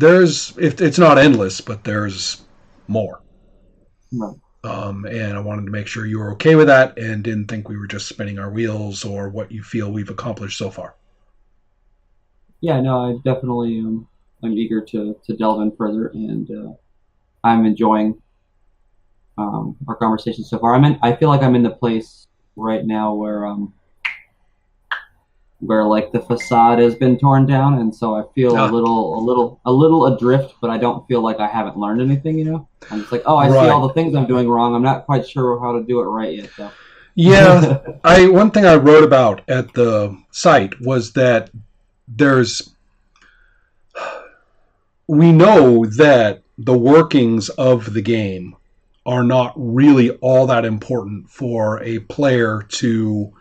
it's not endless, but there's more. Right. And I wanted to make sure you were okay with that and didn't think we were just spinning our wheels or what you feel we've accomplished so far. Yeah, no, I definitely I'm eager to delve in further, and I'm enjoying our conversation so far. I feel like I'm in the place right now where like the facade has been torn down, and so I feel Ah, a little adrift, but I don't feel like I haven't learned anything. I'm just like, oh, I see all right. the things I'm doing wrong. I'm not quite sure how to do it right yet, though. Yeah, I one thing I wrote about at the site was that there's we know that the workings of the game are not really all that important for a player to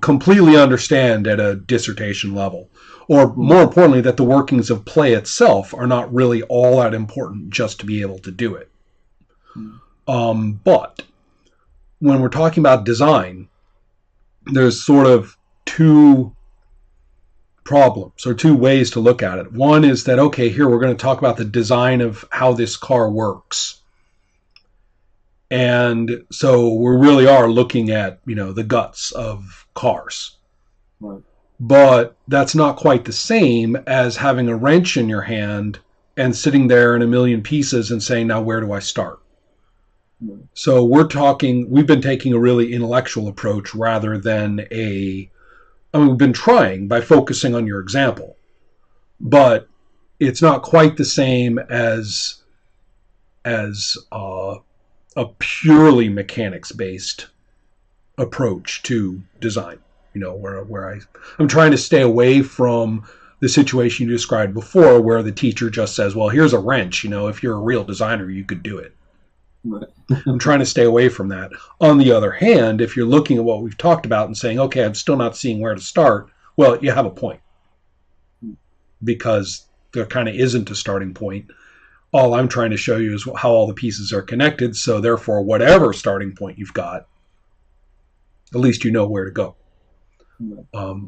completely understand at a dissertation level, or Hmm. more importantly that the workings of play itself are not really all that important just to be able to do it. But when we're talking about design, there's sort of two problems or two ways to look at it. One is that, okay, here we're going to talk about the design of how this car works. And so we really are looking at, the guts of cars. Right. But that's not quite the same as having a wrench in your hand and sitting there in a million pieces and saying, now where do I start? Right. So we've been taking a really intellectual approach rather than we've been trying by focusing on your example, but it's not quite the same as a purely mechanics based approach to design. I'm trying to stay away from the situation you described before, where the teacher just says, "Well, here's a wrench. If you're a real designer, you could do it." Right. I'm trying to stay away from that. On the other hand, if you're looking at what we've talked about and saying, "Okay, I'm still not seeing where to start," well, you have a point because there kind of isn't a starting point. All I'm trying to show you is how all the pieces are connected. So therefore, whatever starting point you've got, at least you know where to go. Right.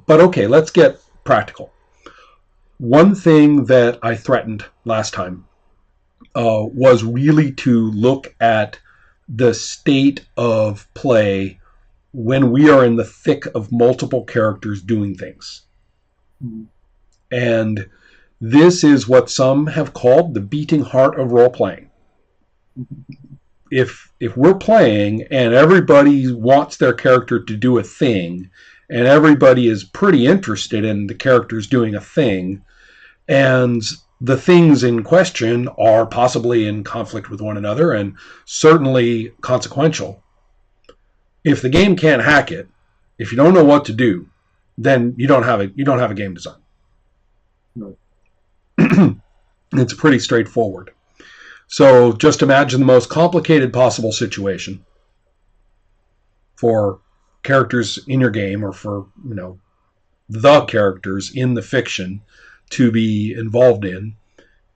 But okay, let's get practical. One thing that I threatened last time was really to look at the state of play when we are in the thick of multiple characters doing things. Mm-hmm. And this is what some have called the beating heart of role playing. If we're playing and everybody wants their character to do a thing, and everybody is pretty interested in the characters doing a thing, and the things in question are possibly in conflict with one another and certainly consequential. If the game can't hack it, if you don't know what to do, then you don't have a game design. Right. It's pretty straightforward. So just imagine the most complicated possible situation for characters in your game, or for the characters in the fiction to be involved in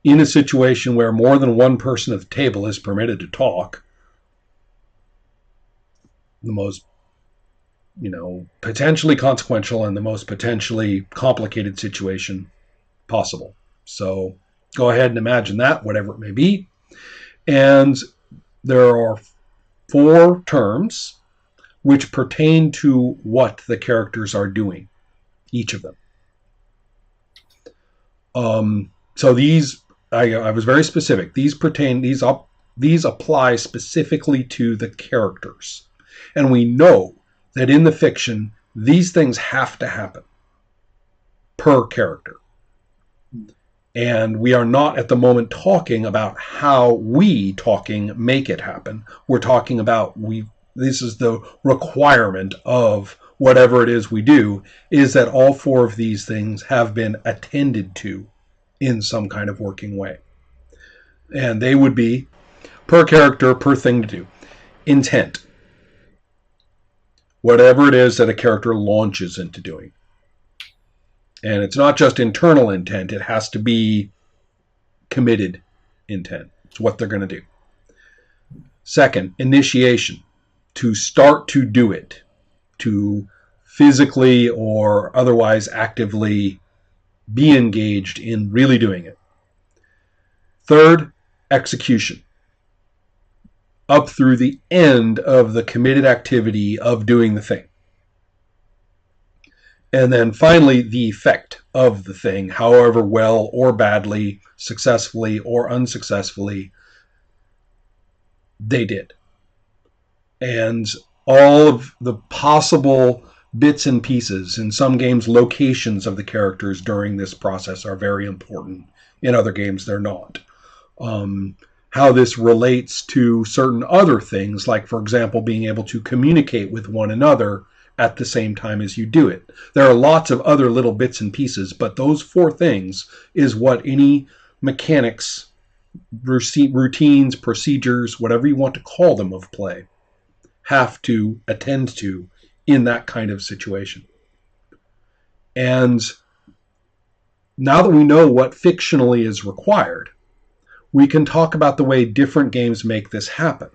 a situation where more than one person at the table is permitted to talk. The most potentially consequential and the most potentially complicated situation possible. So go ahead and imagine that, whatever it may be. And there are 4 terms which pertain to what the characters are doing, each of them. So these, I was very specific. These apply specifically to the characters, and we know that in the fiction these things have to happen per character. And we are not at the moment talking about how we talking make it happen. We're talking about this is the requirement of whatever it is we do, is that all 4 of these things have been attended to in some kind of working way. And they would be per character, per thing to do. Intent. Whatever it is that a character launches into doing. And it's not just internal intent, it has to be committed intent. It's what they're going to do. Second, initiation. To start to do it. To physically or otherwise actively be engaged in really doing it. Third, execution. Up through the end of the committed activity of doing the thing. And then finally, the effect of the thing, however well or badly, successfully or unsuccessfully, they did. And all of the possible bits and pieces, in some games, locations of the characters during this process are very important. In other games, they're not. How this relates to certain other things, like, for example, being able to communicate with one another at the same time as you do it. There are lots of other little bits and pieces, but those 4 things is what any mechanics, routines, procedures, whatever you want to call them of play, have to attend to in that kind of situation. And now that we know what fictionally is required, we can talk about the way different games make this happen.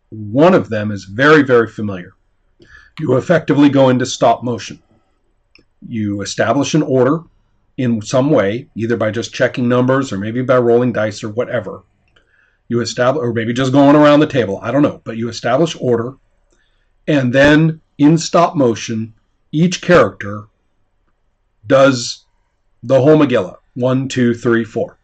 One of them is very, very familiar. You effectively go into stop motion. You establish an order in some way, either by just checking numbers or maybe by rolling dice or whatever. You establish, or maybe just going around the table, I don't know, but you establish order, and then in stop motion, each character does the whole Megillah. 1, 2, 3, 4.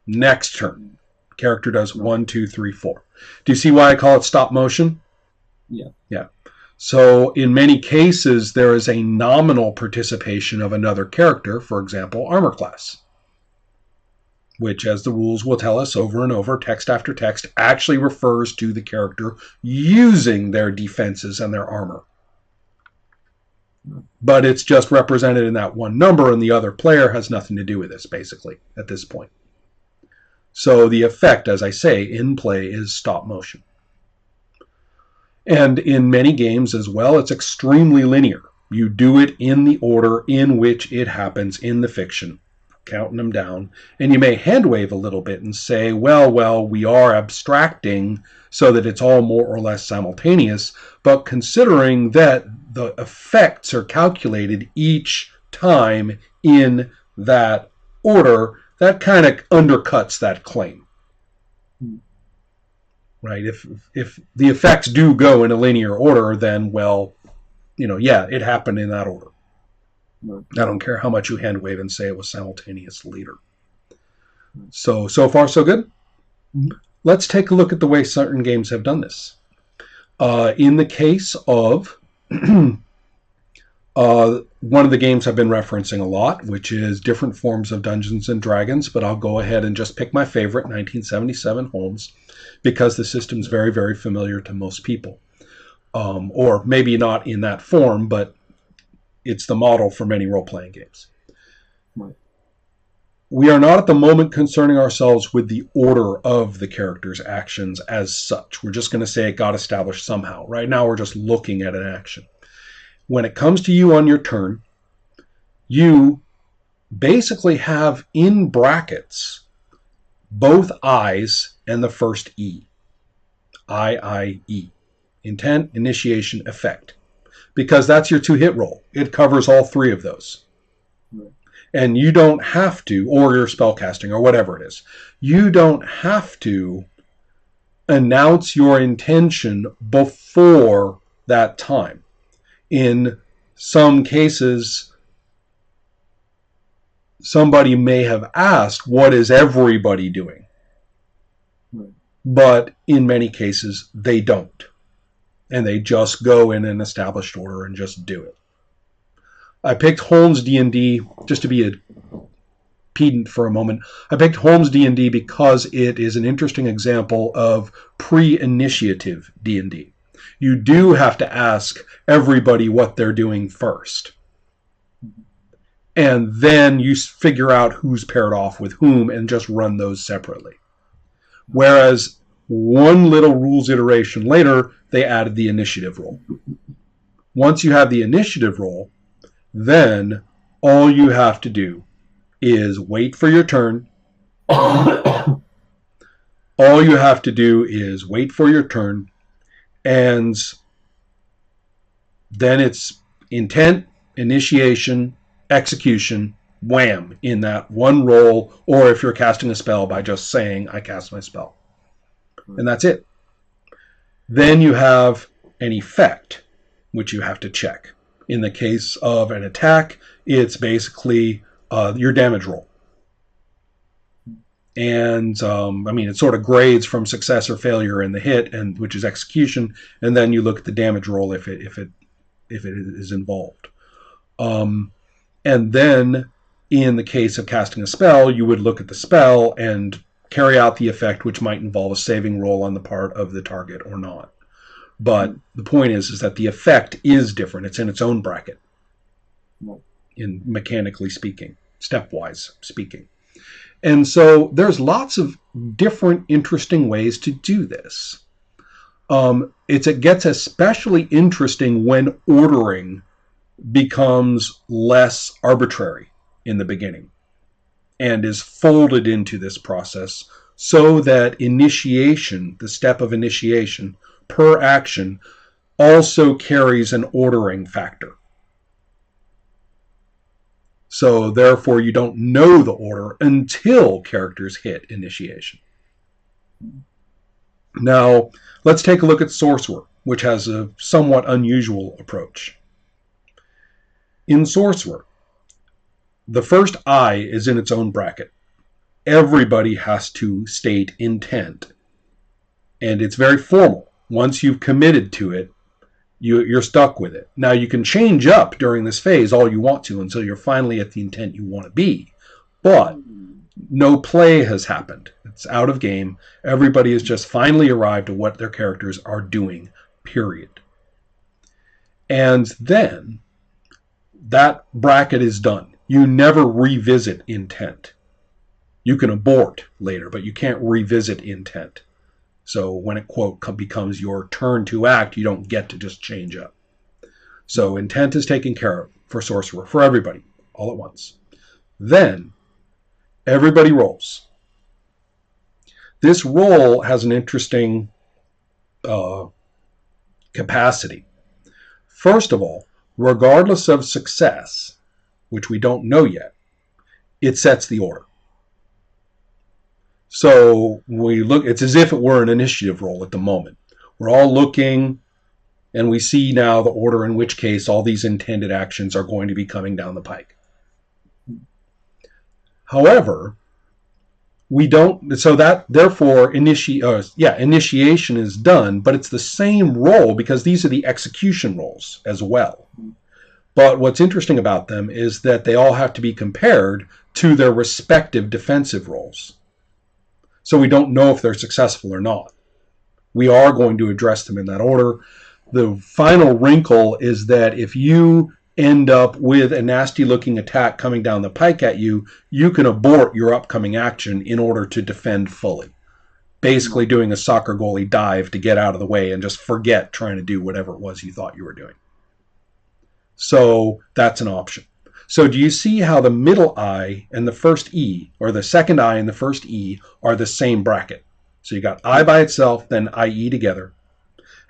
Next turn, character does 1, 2, 3, 4. Do you see why I call it stop motion? Yeah. Yeah. So in many cases, there is a nominal participation of another character, for example, armor class, which, as the rules will tell us over and over, text after text, actually refers to the character using their defenses and their armor. But it's just represented in that one number, and the other player has nothing to do with this, basically, at this point. So the effect, as I say, in play is stop motion. And in many games as well, it's extremely linear. You do it in the order in which it happens in the fiction, counting them down. And you may hand wave a little bit and say, well, we are abstracting so that it's all more or less simultaneous. But considering that the effects are calculated each time in that order, that kind of undercuts that claim. Right? If the effects do go in a linear order, then, well, it happened in that order. Right. I don't care how much you hand wave and say it was simultaneous later. So far, so good? Mm-hmm. Let's take a look at the way certain games have done this. In the case of one of the games I've been referencing a lot, which is different forms of Dungeons and Dragons, but I'll go ahead and just pick my favorite, 1977 Holmes, because the system's very, very familiar to most people. Or maybe not in that form, but it's the model for many role-playing games. Right. We are not at the moment concerning ourselves with the order of the character's actions as such. We're just going to say it got established somehow. Right now we're just looking at an action. When it comes to you on your turn, you basically have in brackets both I's and the first E. IIE. Intent, initiation, effect. Because that's your 2-hit roll. It covers all 3 of those. Right. And you don't have to, or your spellcasting, or whatever it is, you don't have to announce your intention before that time. In some cases, somebody may have asked, what is everybody doing? Right. But in many cases, they don't. And they just go in an established order and just do it. I picked Holmes D&D, just to be a pedant for a moment, I picked Holmes D&D because it is an interesting example of pre-initiative D&D. You do have to ask everybody what they're doing first. And then you figure out who's paired off with whom and just run those separately. Whereas one little rules iteration later, they added the initiative roll. Once you have the initiative roll, then all you have to do is wait for your turn. All you have to do is wait for your turn, and then it's intent, initiation, execution, wham, in that one roll, or if you're casting a spell by just saying, I cast my spell. And that's it. Then you have an effect, which you have to check. In the case of an attack, it's basically your damage roll. And it sort of grades from success or failure in the hit, and which is execution, and then you look at the damage roll if it is involved. And then in the case of casting a spell, you would look at the spell and carry out the effect, which might involve a saving roll on the part of the target or not. But the point is that the effect is different. It's in its own bracket, in mechanically speaking, stepwise speaking. And so there's lots of different interesting ways to do this. It gets especially interesting when ordering becomes less arbitrary in the beginning and is folded into this process, so that initiation, the step of initiation per action, also carries an ordering factor. So therefore you don't know the order until characters hit initiation. Now let's take a look at Sorcerer, which has a somewhat unusual approach. In Sorcerer, the first I is in its own bracket. Everybody has to state intent. And it's very formal. Once you've committed to it, you're stuck with it. Now you can change up during this phase all you want to until you're finally at the intent you want to be. But no play has happened. It's out of game. Everybody has just finally arrived at what their characters are doing, period. And then that bracket is done. You never revisit intent. You can abort later, but you can't revisit intent. So when it, quote, becomes your turn to act, you don't get to just change up. So intent is taken care of for Sorcerer, for everybody, all at once. Then everybody rolls. This roll has an interesting capacity. First of all, regardless of success, which we don't know yet, it sets the order. So we look, it's as if it were an initiative roll at the moment. We're all looking, and we see now the order in which case all these intended actions are going to be coming down the pike. However, we don't, so that therefore initiation is done, but it's the same roll because these are the execution rolls as well. But what's interesting about them is that they all have to be compared to their respective defensive rolls. So we don't know if they're successful or not. We are going to address them in that order. The final wrinkle is that if you end up with a nasty looking attack coming down the pike at you, you can abort your upcoming action in order to defend fully. Basically doing a soccer goalie dive to get out of the way and just forget trying to do whatever it was you thought you were doing. So that's an option. So do you see how the middle I and the first E, or the second I and the first E, are the same bracket? So you got I by itself, then IE together.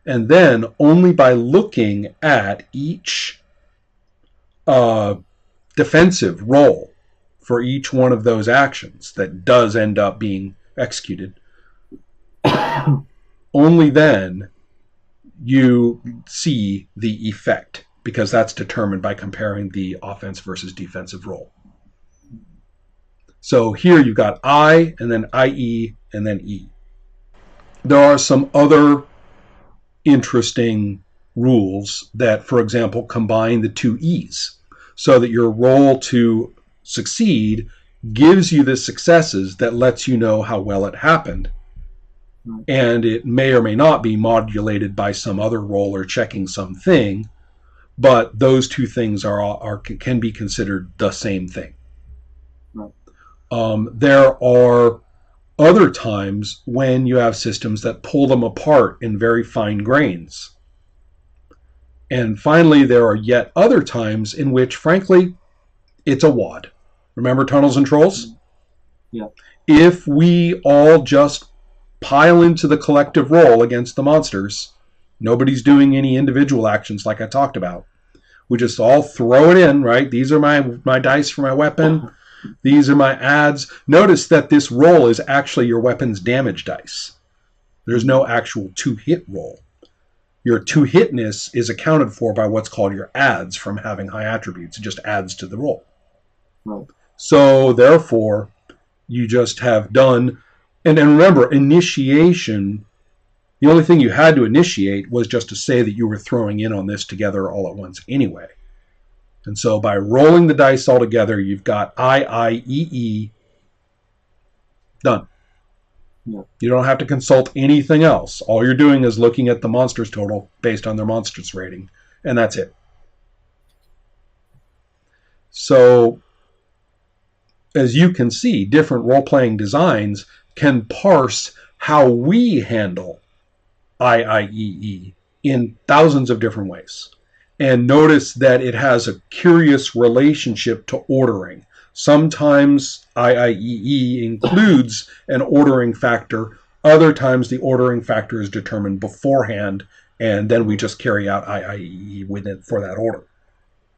And then only by looking at each defensive roll for each one of those actions that does end up being executed, only then you see the effect, because that's determined by comparing the offense versus defensive roll. So here you've got I, and then IE, and then E. There are some other interesting rules that, for example, combine the two E's, so that your roll to succeed gives you the successes that lets you know how well it happened. And it may or may not be modulated by some other roll or checking something, but those two things can be considered the same thing. Right. There are other times when you have systems that pull them apart in very fine grains. And finally, there are yet other times in which, frankly, it's a wad. Remember Tunnels and Trolls? Yeah. If we all just pile into the collective roll against the monsters, nobody's doing any individual actions like I talked about, We just all throw it in, right? These are my dice for my weapon. These are my adds. Notice that this roll is actually your weapon's damage dice. There's no actual 2-hit roll. Your 2-hitness is accounted for by what's called your adds from having high attributes. It just adds to the roll. Right. So therefore, you just have done, and remember, initiation, the only thing you had to initiate was just to say that you were throwing in on this together all at once anyway. And so by rolling the dice all together, you've got IIEE done. Yeah. You don't have to consult anything else. All you're doing is looking at the monsters total based on their monsters rating, and that's it. So, as you can see, different role-playing designs can parse how we handle IIEE in thousands of different ways. And notice that it has a curious relationship to ordering. Sometimes IIEE includes an ordering factor. Other times the ordering factor is determined beforehand, and then we just carry out IIEE with it for that order.